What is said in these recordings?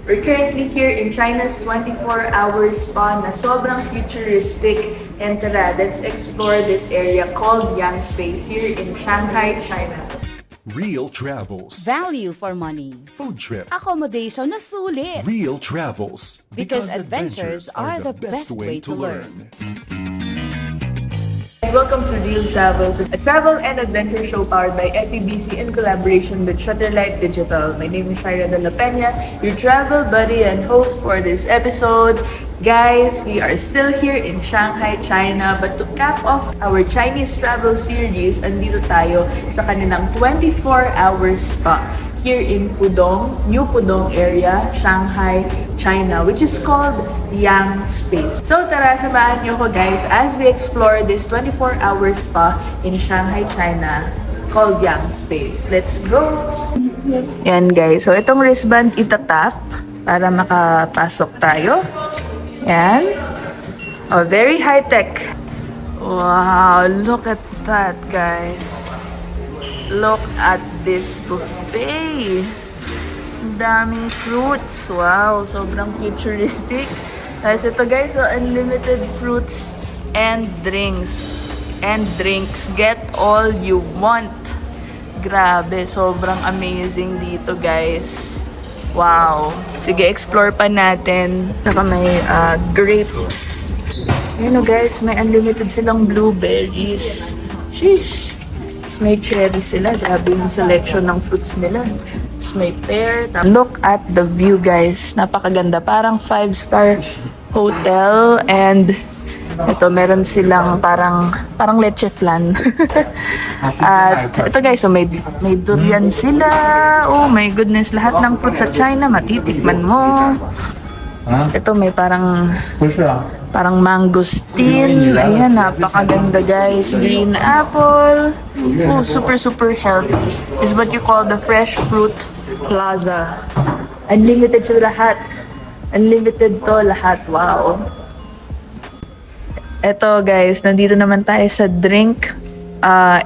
We're currently here in China's 24-hour spa na sobrang futuristic. And tara, let's explore this area called Yang Space here in Shanghai, China. Real Travels. Value for money. Food trip. Accommodation na sulit. Real Travels. Because adventures are the best way to learn. Welcome to Real Travels, a travel and adventure show powered by FEBC in collaboration with Shutterlight Digital. My name is Shaira de la Peña, your travel buddy and host for this episode. Guys, we are still here in Shanghai, China, but to cap off our Chinese travel series, andito tayo sa kanilang 24-hour spa here in Pudong, New Pudong area, Shanghai, China, which is called Yang Space. So tara, samahan niyo ko guys as we explore this 24-hour spa in Shanghai, China called Yang Space. Let's go! Yan guys, so itong wristband itatap para makapasok tayo. Yan. Oh, very high-tech. Wow, look at that guys. Look at this buffet. Ang daming fruits. Wow, sobrang futuristic. Tapos ito guys, so unlimited fruits and drinks. And drinks. Get all you want. Grabe, sobrang amazing dito guys. Wow. Sige, explore pa natin. Saka may grapes. Yun o guys, may unlimited silang blueberries. Sheesh. Tapos may cherry sila. Grabe yung selection ng fruits nila. Tapos may pear. Look at the view guys. Napakaganda. Parang 5-star hotel. And ito, meron silang parang leche flan. At ito guys, so may durian sila. Oh my goodness. Lahat ng fruits sa China, matitikman mo. Tapos ito may parang mangosteen. Ayan, napakaganda guys. Green apple. Oh, super healthy. Is what you call the fresh fruit plaza. Unlimited to lahat. Unlimited to lahat. Wow. Eto guys, nandito naman tayo sa drink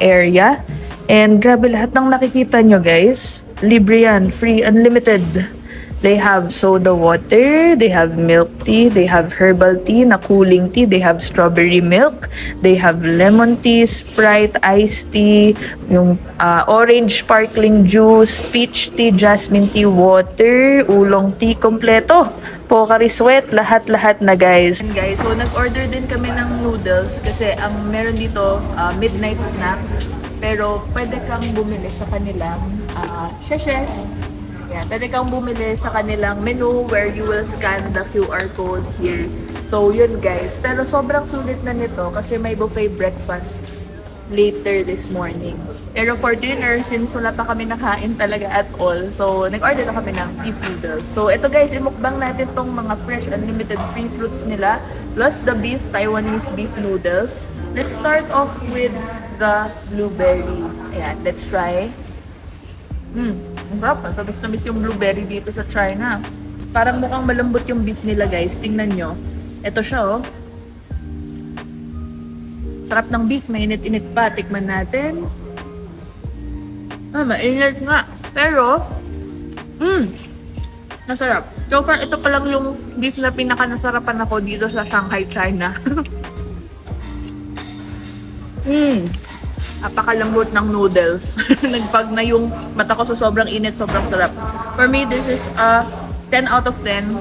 area. And grabe, lahat ng nakikita nyo guys, libre yan, free, unlimited. They have soda water, they have milk tea, they have herbal tea na cooling tea, they have strawberry milk, they have lemon tea, Sprite, iced tea, yung orange sparkling juice, peach tea, jasmine tea, water, oolong tea, kompleto. Pocari Sweat, lahat-lahat na guys. And guys, so nag-order din kami ng noodles kasi ang meron dito midnight snacks, pero pwede kang bumili sa kanilang sheshe. Yeah, pwede kang bumili sa kanilang menu where you will scan the QR code here. So, yun guys. Pero sobrang sulit na nito kasi may buffet breakfast later this morning. Pero for dinner, since wala pa kami nakain talaga at all, so nag-order na kami ng beef noodles. So, ito guys, imukbang natin tong mga fresh unlimited free fruits nila plus the beef Taiwanese beef noodles. Let's start off with the blueberry. Ayan, let's try. Ang sarap. Tamis-tamis yung blueberry dito sa China. Parang mukhang malambot yung beef nila guys. Tingnan nyo. Ito siya oh. Sarap ng beef. Mainit-init pa. Tikman natin. Mainit nga. Pero, nasarap. So far, ito pa lang yung beef na pinaka-nasarapan ako dito sa Shanghai, China. Napakalambot ng noodles. Nagpag na yung mata ko sa sobrang init, sobrang sarap. For me, this is a 10 out of 10.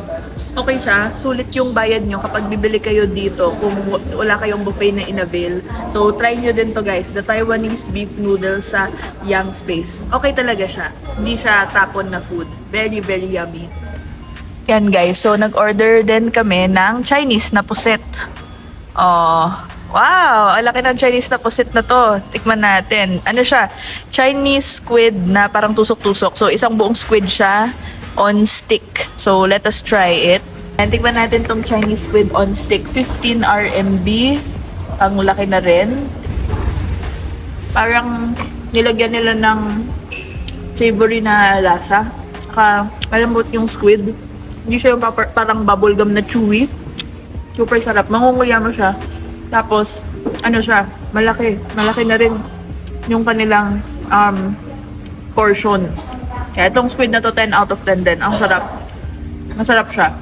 Okay siya. Sulit yung bayad nyo kapag bibili kayo dito kung wala kayong buffet na in-avail. So, try nyo din to guys. The Taiwanese beef noodles sa Yang Space. Okay talaga siya. Hindi siya tapon na food. Very yummy. Yan guys. So, nag-order din kami ng Chinese na puset. Wow! Ang laki ng Chinese na pusit na to. Tikman natin. Ano siya? Chinese squid na parang tusok-tusok. So, isang buong squid siya on stick. So, let us try it. And tikman natin tong Chinese squid on stick. 15 RMB. Ang laki na rin. Parang nilagyan nila ng savory na lasa. Malambot yung squid. Hindi siya yung parang bubblegum na chewy. Super sarap. Mangunguya mo siya. Tapos, ano siya, malaki na rin yung kanilang portion. Kaya itong squid na to, 10 out of 10 din. Ang sarap. Masarap siya.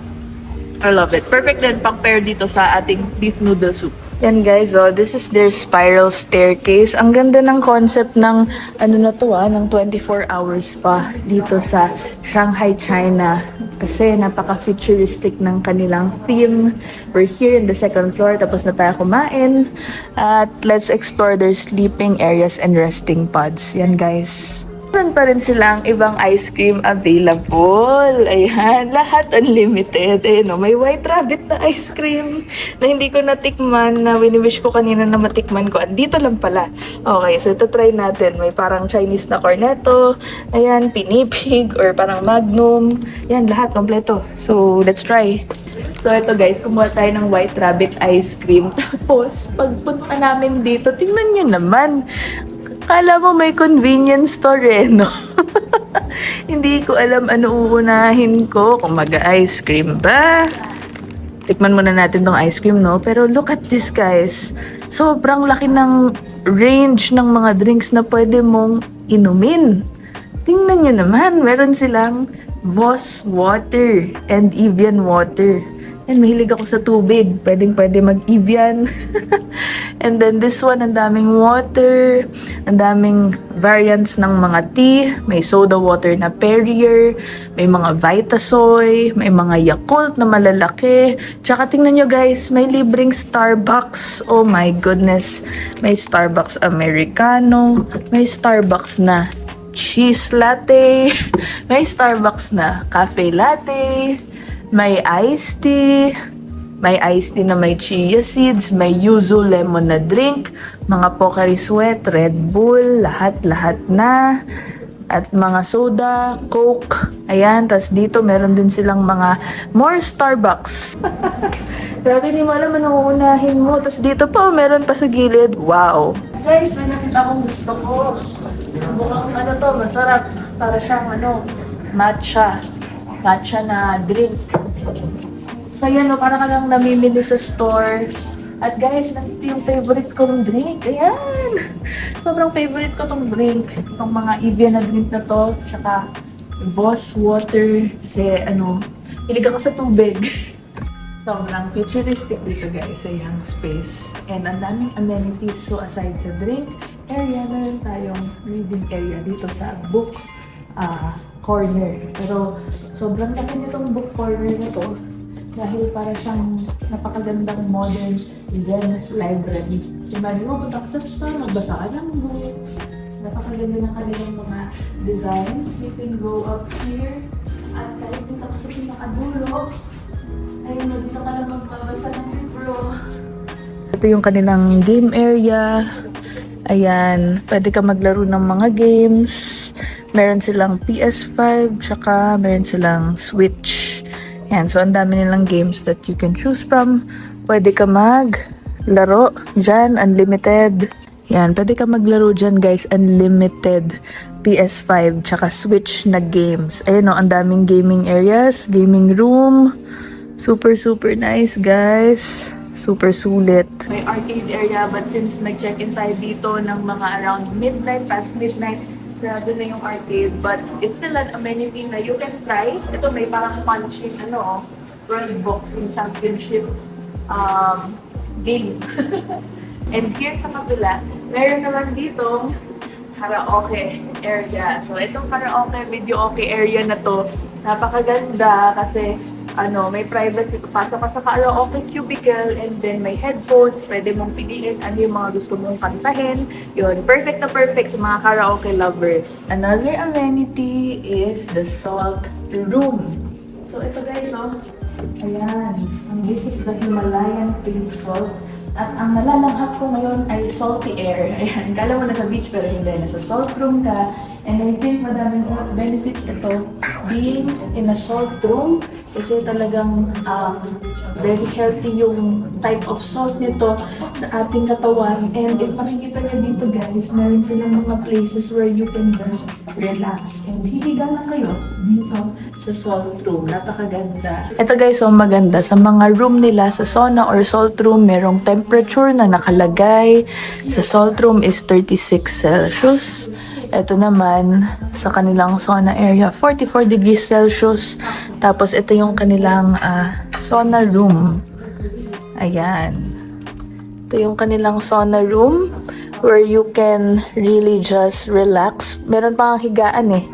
I love it. Perfect din pang pair dito sa ating beef noodle soup. Yan guys, oh, this is their spiral staircase. Ang ganda ng concept ng ano na to ng 24 hours pa dito sa Shanghai, China. Kasi napaka-futuristic ng kanilang theme. We're here in the second floor, tapos na tayo kumain. At let's explore their sleeping areas and resting pods. Yan guys. Meron pa rin silang ibang ice cream available. Ayan, lahat unlimited. Ayan o, may white rabbit na ice cream na hindi ko natikman, na wini-wish ko kanina na matikman ko. Andito lang pala. Okay, so ito try natin. May parang Chinese na cornetto. Ayan, pinipig or parang magnum. Ayan, lahat kompleto. So, let's try. So, ito guys, kumuha tayo ng white rabbit ice cream. Tapos, pagpunta namin dito, tingnan nyo naman. Kala mo may convenience store no? Hindi ko alam ano uunahin ko. Kung mag-ice cream ba? Tikman muna natin tong ice cream, no? Pero look at this, guys. Sobrang laki ng range ng mga drinks na pwede mong inumin. Tingnan nyo naman, meron silang Voss water and Evian water. And mahilig ako sa tubig. Pwede mag-Evian. And then this one, ang daming water. Ang daming variants ng mga tea. May soda water na Perrier. May mga Vitasoy. May mga Yakult na malalaki. Tsaka tingnan nyo guys, may libreng Starbucks. Oh my goodness. May Starbucks Americano. May Starbucks na cheese latte. May Starbucks na cafe latte. May iced tea. May iced tea na may chia seeds. May yuzu lemon na drink. Mga Pocari Sweat, Red Bull, lahat-lahat na. At mga soda, Coke. Ayan, tas dito meron din silang mga more Starbucks. Grabe, hindi mo alam anong uunahin mo. Tas dito pa, meron pa sa gilid. Wow! Guys, may nakita akong gusto ko. Mukhang ano to, masarap. Para siyang matcha. Matcha na drink. So yan, para ka lang namimili sa store. At guys, nandito yung favorite kong drink. Ayan! Sobrang favorite ko tong drink. Itong mga Evian na drink na to. Tsaka Voss water. Kasi hilig ako sa tubig. Sobrang futuristic dito guys sa yung space. And ang daming amenities. So aside sa drink area, meron tayong reading area dito sa book corner. Pero sobrang laki nitong book corner na to dahil para siyang napakagandang modern Zen library. Diba, punta ka sa store, magbasa ka ng books. Napakaganda ng kanilang mga designs. You can go up here at kahit punta ka sa pinakadulo, ayun, dito ka lang magbabasa ng libro. Ito yung kanilang game area. Ayan, pwede ka maglaro ng mga games. Meron silang PS5, tsaka meron silang Switch. Ayan, so ang dami nilang games that you can choose from. Pwede ka maglaro dyan, unlimited. Ayan, pwede ka maglaro dyan guys, unlimited PS5, tsaka Switch na games. Ayan o, ang daming gaming areas, gaming room. Super nice guys. Super sulit. May arcade area, but since nag-check-in tayo dito ng mga around midnight, past midnight, sarado na yung arcade. But it's still an amenity na you can try. Ito may parang punching, World Boxing Championship game. And here sa kabila, meron naman ditong karaoke area. So itong karaoke, videoke area na to, napakaganda kasi may privacy. Pasok ka sa karaoke cubicle and then may headphones. Pwede mong piliin ano yung mga gusto mong kantahin. Yun, perfect na perfect sa mga karaoke lovers. Another amenity is the salt room. So ito guys, ayan. This is the Himalayan pink salt. At ang nalalanghap ko ngayon ay salty air. Ayan, kala mo nasa beach pero hindi. Nasa salt room ka. And I think madaming benefits ito being in a salt room kasi talagang very healthy yung type of salt nito sa ating katawan. And if makikita niyo dito guys, meron silang mga places where you can just relax. And hihiga lang kayo dito sa salt room. Napakaganda. Ito guys, maganda. Sa mga room nila sa sauna or salt room, merong temperature na nakalagay. Sa salt room is 36 Celsius. Ito naman, sa kanilang sauna area, 44 degrees Celsius. Tapos, ito yung kanilang sauna room. Ayan. Ito yung kanilang sauna room where you can really just relax. Meron pa ang higaan eh.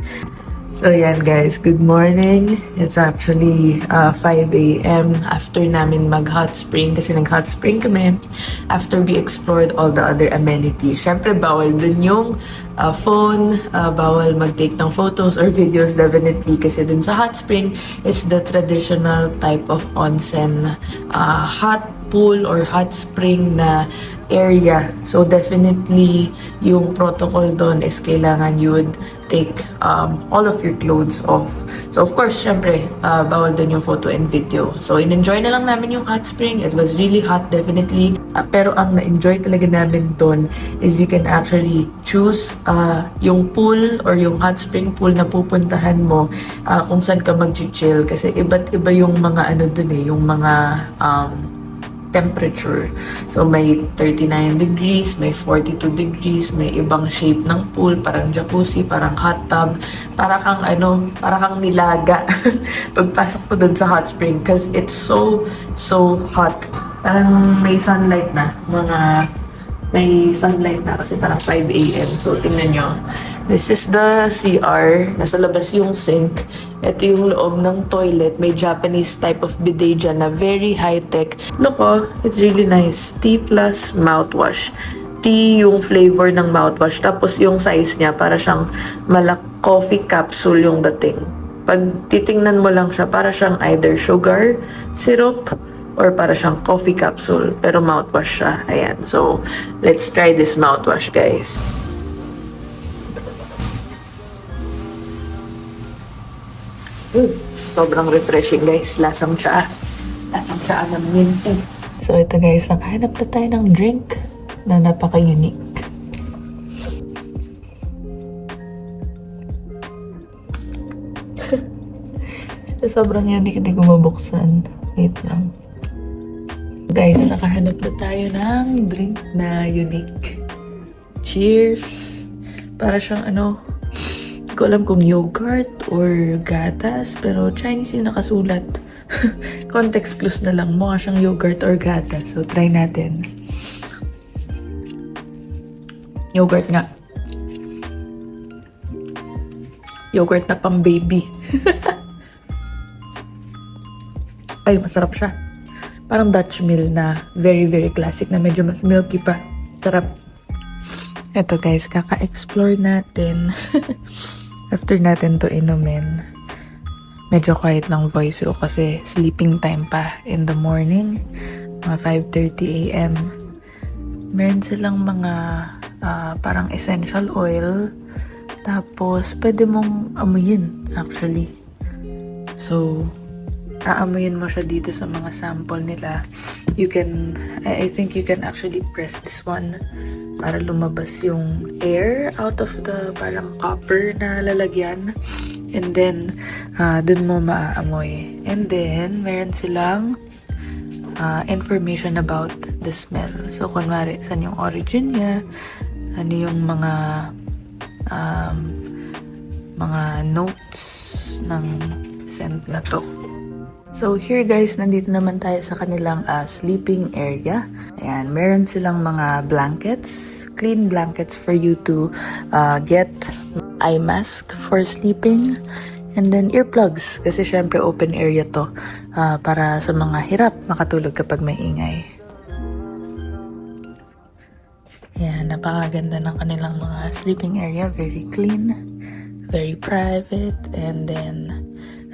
So yan guys, good morning. It's actually 5 a.m. after namin mag-hot spring kasi nag-hot spring kami after we explored all the other amenities. Syempre bawal dun yung phone, bawal mag-take ng photos or videos definitely kasi dun sa hot spring, it's the traditional type of onsen, hot pool or hot spring na area. So definitely yung protocol doon is kailangan you would take all of your clothes off. So of course, syempre, bawal doon yung photo and video. So in-enjoy na lang namin yung hot spring. It was really hot definitely. Pero ang na-enjoy talaga namin doon is you can actually choose yung pool or yung hot spring pool na pupuntahan mo kung saan ka mag-chill kasi iba't iba yung mga ano doon eh, yung mga temperature. So, may 39 degrees, may 42 degrees, may ibang shape ng pool, parang jacuzzi, parang hot tub, para kang nilaga pagpasok po dun sa hot spring because it's so hot. Parang may sunlight na, kasi parang 5 a.m. So, tingnan nyo. This is the CR. Nasa labas yung sink. Ito yung loob ng toilet. May Japanese type of bidet dyan na very high-tech. Look oh, it's really nice. Tea plus mouthwash. Tea yung flavor ng mouthwash. Tapos yung size niya, para siyang coffee capsule yung dating. Pag titingnan mo lang siya, para siyang either sugar syrup or para siyang coffee capsule. Pero mouthwash siya. Ayan. So, let's try this mouthwash, guys. Sobrang refreshing guys. Lasang tsaa ng mint tea. So ito guys, nakahanap na tayo ng drink na napaka-unique. Sobrang unique, hindi ko mabuksan. Wait lang. Guys, nakahanap na tayo ng drink na unique. Cheers! Para siyang hindi ko alam kung yogurt or gatas, pero Chinese yung nakasulat. Context clues na lang. Mukha siyang yogurt or gatas. So, try natin. Yogurt nga. Yogurt na pang baby. Ay, masarap siya. Parang Dutch Mill na very, very classic na medyo mas milky pa. Sarap. Eto guys, kaka-explore natin. After natin to inumin. Medyo quiet lang voice ko kasi sleeping time pa in the morning. Mga 5:30 a.m. Meron silang mga parang essential oil. Tapos, pwede mong amuyin actually. So, aamuyin mo siya dito sa mga sample nila. You can, I think you can actually press this one para lumabas yung air out of the parang copper na lalagyan. And then, dun mo maaamoy. And then, meron silang information about the smell. So, kunwari, saan yung origin niya, ano yung mga notes ng scent na to. So here guys, nandito naman tayo sa kanilang sleeping area. Ayan, meron silang mga blankets, clean blankets for you to get eye mask for sleeping. And then earplugs, kasi syempre open area to para sa mga hirap makatulog kapag may ingay. Ayan, napakaganda ng kanilang mga sleeping area. Very clean, very private, and then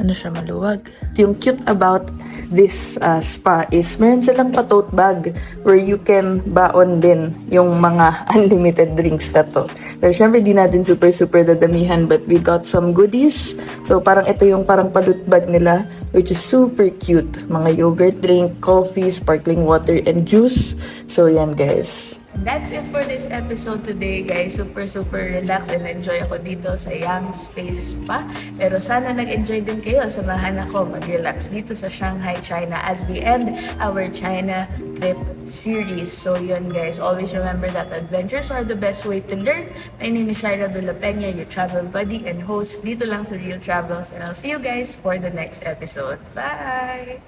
siya, maluwag. Yung cute about this spa is meron silang pa-tote bag where you can baon din yung mga unlimited drinks na to. Pero syempre di natin super dadamihan, but we got some goodies. So parang ito yung parang pa-loot bag nila, which is super cute. Mga yogurt drink, coffee, sparkling water, and juice. So yan guys. And that's it for this episode today, guys. Super relax and enjoy ako dito sa Yang Space Spa. Pero sana nag-enjoy din kayo. Samahan ako mag-relax dito sa Shanghai, China as we end our China trip series. So yun, guys. Always remember that adventures are the best way to learn. My name is Shaira de la Peña, your travel buddy and host dito lang sa Real Travels. And I'll see you guys for the next episode. Bye!